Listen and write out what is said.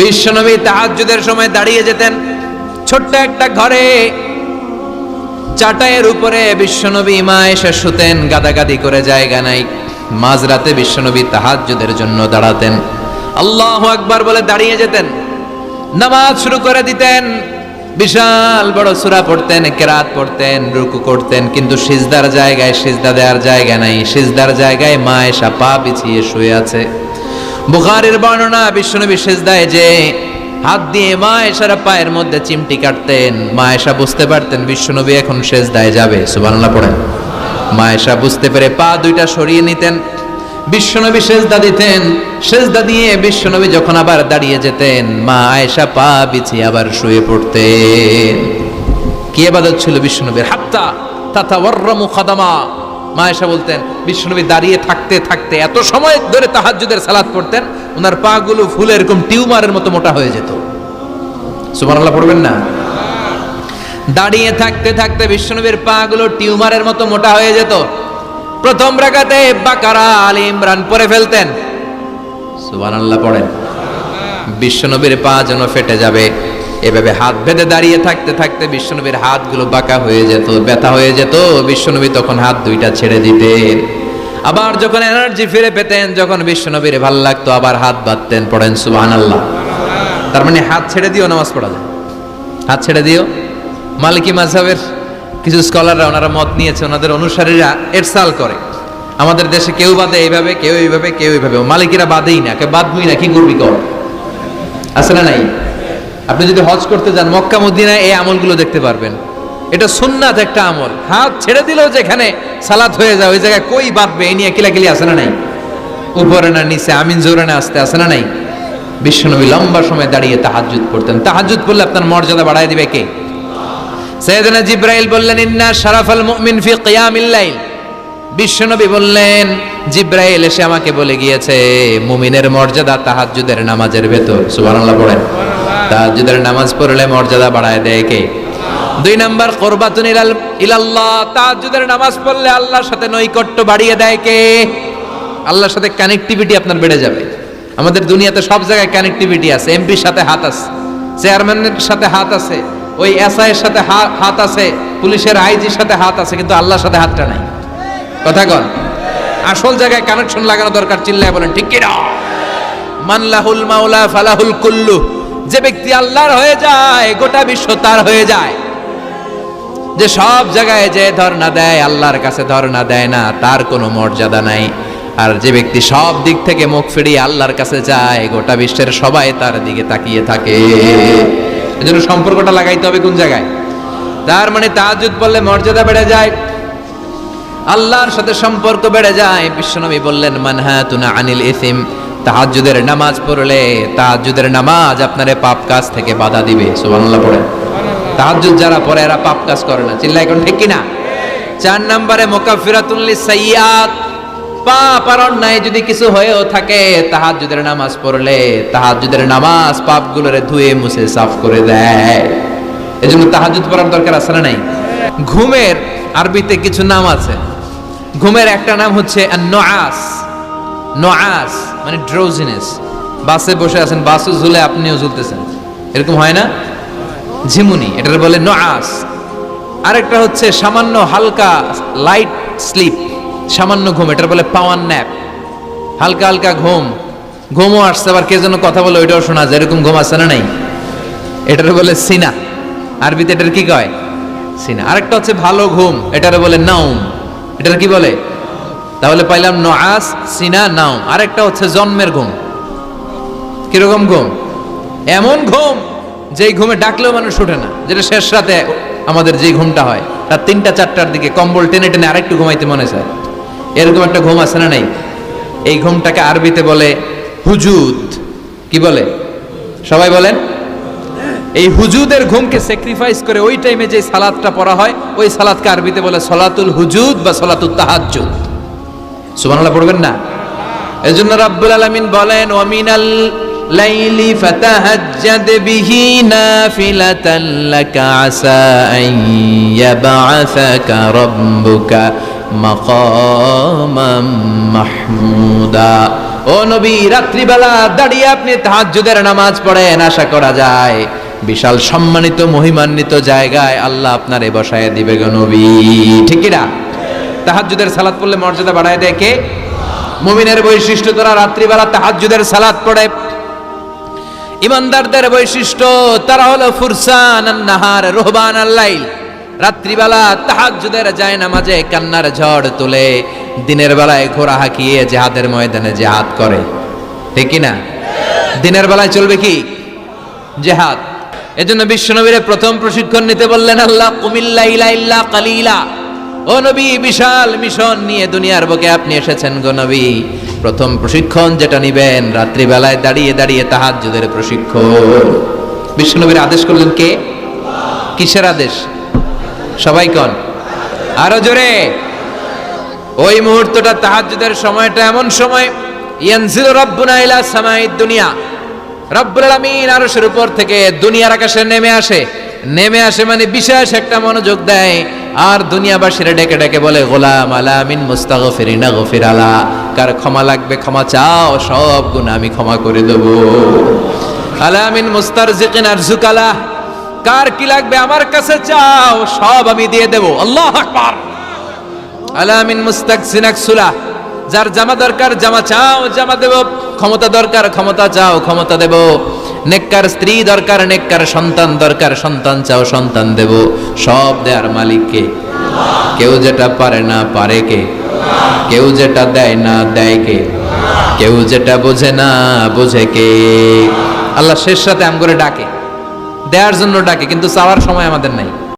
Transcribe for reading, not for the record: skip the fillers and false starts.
বিশ্বনবী তাহাজ্জুদের সময় দাঁড়িয়ে যেতেন। ছোট্ট একটা ঘরে চাটাইয়ের উপরে বিশ্বনবী মা এসে শুতেন, গাদাগাদি করে জায়গা নাই। মাঝরাতে বিশ্বনবী তাহাজ্জুদের জন্য দাঁড়াতেন, আল্লাহু আকবার বলে দাঁড়িয়ে যেতেন, নামাজ শুরু করে দিতেন। বিশাল বড় সূরা পড়তেন, কিরাত পড়তেন, রুকু করতেন, কিন্তু সিজদার জায়গায় সিজদা দেওয়ার জায়গা নাই। সিজদার জায়গায় মা এসা পা বিছিয়ে শুয়ে আছে। বুখারীর বর্ণনা, বিশ্বনবী সিজদায় যে হাত দিয়ে মা এসার পায়ের মধ্যে চিমটি কাটতেন। মা এসা বুঝতে পারতেন বিশ্বনবী এখন সিজদায় যাবে, সুবহানাল্লাহ পড়েন। মা এসা বুঝতে পেরে পা দুইটা সরিয়ে নিতেন, বিশ্বনবী সিজদা দিতেন। সিজদা দিয়ে বিশ্বনবী যখন আবার দাঁড়িয়ে যেতেন, মা আয়েশা পা বিছিয়ে আবার শুয়ে পড়তেন। কি ইবাদত ছিল বিশ্বনবীর! হাত্তা তাতাওয়াররামু খাদামা। মা আয়েশা বলতেন বিশ্বনবী দাঁড়িয়ে থাকতে থাকতে এত সময় ধরে তাহাজ্জুদের সালাত পড়তেন, ওনার পা গুলো ফুলে এরকম টিউমারের মতো মোটা হয়ে যেত। সুবহানাল্লাহ পড়বেন না? দাঁড়িয়ে থাকতে থাকতে বিশ্বনবীর পা গুলো টিউমারের মতো মোটা হয়ে যেত। প্রথম রাকাতে বাকারা, আলে ইমরান পড়ে ফেলতেন, সুবহানাল্লাহ পড়েন। বিশ্বনবীর পা যেন ফেটে যাবে, এভাবে হাত বেঁধে দাঁড়িয়ে থাকতে থাকতে বিশ্বনবীর হাতগুলো বাঁকা হয়ে যেত, ব্যথা হয়ে যেত। বিশ্বনবী তখন হাত দুইটা ছেড়ে দিতেন। আবার যখন এনার্জি ফিরে পেতেন, যখন বিশ্বনবীর ভালো লাগতো, আবার হাত বাঁধতেন। পড়েন সুবহানাল্লাহ। তার মানে হাত ছেড়ে দিও নামাজ পড়া যায়, হাত ছেড়ে দিও। মালিকি মাযহাবের কিছু স্কলাররা ওনারা মত নিয়েছে, ওনাদের অনুসারীরা এরসাল করে, আমাদের দেশে কেউ বাদে এইভাবে, কেউ এইভাবে, কেউ এইভাবে। মালিকিরা বাদেই না, কেউ বাদবই না, কি করবি কর, আছে না নাই? আপনি যদি হজ করতে যান মক্কা মদিনায় এই আমলগুলো দেখতে পারবেন। এটা সুন্নাত একটা আমল। হাত ছেড়ে দিলেও যেখানে সালাত হয়ে যায় ওই জায়গায় কই বাঁধবে এই নিয়ে কিলাকিলি আছে না নাই? উপরে না নিচে, আমিন জোরে না আসতে, আছে না নাই? বিশ্বনবী লম্বা সময় দাঁড়িয়ে তাহাজ্জুদ পড়তেন। তাহাজ্জুদ পড়লে আপনার মর্যাদা বাড়ায় দিবে কে? সাইয়েদনা জিবরাইল বললেন, ইন্না শারাফাল মুমিন ফি কিয়ামিল লাইল। বিশ্বনবী বললেন, জিবরাইল এসে আমাকে বলে গিয়েছে মুমিনের মর্যাদা তাহাজ্জুদের নামাজের ভেতর। সুবহানাল্লাহ পড়েন। তাহাজ্জুদের নামাজ পড়লে মর্যাদা বাড়ায় দেয় কে? 2 নাম্বার কুরবাতুন ইলাল্লাহ। তাহাজ্জুদের নামাজ পড়লে আল্লাহর সাথে নৈকট্য বাড়িয়ে দেয় কে? আল্লাহর সাথে কানেক্টিভিটি আপনার বেড়ে যাবে। আমাদের দুনিয়াতে সব জায়গায় কানেক্টিভিটি আছে, এমপির সাথে হাত আছে, চেয়ারম্যানের সাথে হাত আছে, ওই এসআই এর সাথে হাত আছে, পুলিশের আইজির সাথে হাত আছে, কিন্তু আল্লাহর সাথে হাতটা নাই। কথা কন। আসল জায়গায় কানেকশন লাগানো দরকার। চিল্লায় বলেন ঠিক কি না? মান লাহুল মাওলা ফালাহুল কুল্লু। যে ব্যক্তি আল্লাহর হয়ে যায় গোটা বিশ্ব তার হয়ে যায়। যে সব জায়গায় যে ধর্ণা দেয় আল্লাহর কাছে ধর্ণা দেয় না, তার কোনো মর্যাদা নাই। আর যে ব্যক্তি সব দিক থেকে মুখ ফিরিয়ে আল্লাহর কাছে যায়, গোটা বিশ্বের সবাই তার দিকে তাকিয়ে থাকে। এজন্য সম্পর্কটা লাগাইতে হবে কোন জায়গায়? তার মানে তাহাজ্জুদ পড়লে মর্যাদা বেড়ে যায়, আল্লাহর সাথে সম্পর্ক বেড়ে যায়। বিশ্বনবী বললেন, মানহাতুনা আনিল ইসিম। তাহাজ্জুদের নামাজ পড়লে, তাহাজ্জুদের নামাজ আপনারে পাপ কাজ থেকে বাধা দিবে। সুবহানাল্লাহ পড়েন। তাহাজ্জুদ যারা পড়ে এরা পাপ কাজ করে না। চিল্লায় কোন ঠিক কি না? 4 নম্বরে মুকাফফিরাতুল লিসাইয়্যাত। পাপ আর অন্যায় যদি কিছু হয়েও থাকে, তাহাজ্জুদের নামাজ পড়লে তাহাজ্জুদের নামাজ পাপগুলোরে ধুয়ে মুছে সাফ করে দেয়। এজন্য তাহাজ্জুদ পড়ার দরকার আছে না নাই? ঘুমের আরবিতে কিছু নাম আছে। ঘুমের একটা নাম হচ্ছে আন-নুআস। নুআস মানে ড্রোজিনেস। বাসে বসে আছেন, বাসও ঝুলে আপনিও ঝুলতেছেন, এরকম হয় না? ঝিমুনি, এটার বলে নুআস। আরেকটা হচ্ছে সামান্য হালকা লাইট স্লিপ, সামান্য ঘুম, এটার বলে পাওয়ার ন্যাপ। হালকা হালকা ঘুম, ঘুমও আসছে, আবার কে যেন কথা বলে ওইটাও শোনা যায়, এরকম ঘুম আছে না নাই? এটার বলে সিনা। আরবিতে এটার কি কয়? সিনা। আরেকটা হচ্ছে ভালো ঘুম, এটারে বলে নাউম। এটার কি বলে? তাহলে পাইলাম নুআস, সিনা, নাউম। আরেকটা হচ্ছে জন্মের ঘুম। কিরকম ঘুম? এমন ঘুম যেই ঘুমে ডাকলেও মানুষ ওঠে না, যেটা শেষ রাতে আমাদের যে ঘুমটা হয়, রাত 3টা-4টার দিকে কম্বল টেনে টেনে আরেকটু ঘুমাইতে মনে চায়, এরকম একটা ঘুম আছে না নাই? এই ঘুমটাকে আরবিতে বলে হুজুদ। কি বলে? সবাই বলেন। এই হুজুদের ঘুমকে স্যাক্রিফাইস করে ওই টাইমে যে সালাতটা পড়া হয়, ওই সালাতকে আরবিতে বলে সলাতুল হুজুদ বা সলাতুত তাহাজ্জুদ। সুবহানাল্লাহ পড়বেন না? এজন্য রাব্বুল আলামিন বলেন, ওয়া মিনাল লাইলি ফাতাহাজ্জাদ বিহি নাফিলাতান লাকা আসা আন ইয়াবআসাকা রাব্বুকা মাকামাম মাহমুদা। ও নবী, রাত্রিবেলা দাঁড়িয়ে আপনি তাহাজ্জুদের নামাজ পড়েন, আশা করা যায় বিশাল সম্মানিত মহিমান্বিত জায়গায় আল্লাহ আপনারে বসায় দিবে গো নবী। ঠিক কি না? তাহাজ্জুদের সালাত পড়লে মর্যাদা বাড়ায় দেয় কে? মুমিনের বৈশিষ্ট্য, তারা রাত্রিবেলা তাহাজ্জুদের সালাত পড়ে। ইমানদারদের বৈশিষ্ট্য, তারা হলো ফুরসানান নাহার রুহবানাল লাইল। রাত্রিবেলা তাহাজ্জুদের যায় নামাজে কান্নার ঝড় তুলে, দিনের বেলায় ঘোড়া হাঁকিয়ে জিহাদের ময়দানে জিহাদ করে। ঠিক কি না? দিনের বেলায় চলবে কি? জিহাদ। এজন্য বিশ্বনবীর প্রথম প্রশিক্ষণ নিতে বললেন আল্লাহ, কুমিল লাইলা ইল্লা কালিলা। ও নবী, বিশাল মিশন নিয়ে দুনিয়ার বুকে আপনি এসেছেন গো নবী। প্রথম প্রশিক্ষণ যেটা নিবেন, রাত্রিবেলায় দাঁড়িয়ে দাঁড়িয়ে তাহাজ্জুদের প্রশিক্ষণ। বিশ্বনবীর আদেশ করলেন কে? কিসের আদেশ? সবাই কোন? আরো জোরে। ওই মুহূর্তটা তাহাজ্জুদের সময়টা এমন সময়, ইয়ানজিলু রাব্বুনা ইলা সামাইদ দুনিয়া, রব্বুল আলামিন আরশের উপর থেকে দুনিয়ার আকাশে নেমে আসে। নেমে আসে মানে বিশেষ একটা মনোযোগ দেয়, আর দুনিয়াবাসীরা ডেকে ডেকে বলে, গোলাম আলা মিন মুস্তাগফিরিনা গফির আলা। কার ক্ষমা লাগবে ক্ষমা চাও, সব গুনাহ আমি ক্ষমা করে দেব। আলা মিন মুস্তারজিকিন আরজুকালা, কার কি লাগবে আমার কাছে চাও, সব আমি দিয়ে দেব। আল্লাহু আকবার। আলা মিন মুস্তাকসিন আকসুলা, যার জামা দরকার জামা চাও, জামা দেব। ক্ষমতা দরকার ক্ষমতা চাও, ক্ষমতা দেব। নেককার স্ত্রী দরকার, নেককার সন্তান দরকার, সন্তান চাও, সন্তান দেব। সব দেয়ার মালিক কে? কেউ যেটা পারে না পারে কে? কেউ যেটা দেয় না দেয় কে? কেউ যেটা বোঝে না বোঝে কে? আল্লাহ শেষ রাতে আম করে ডাকে, দেওয়ার জন্য ডাকে, কিন্তু চাওয়ার সময় আমাদের নাই।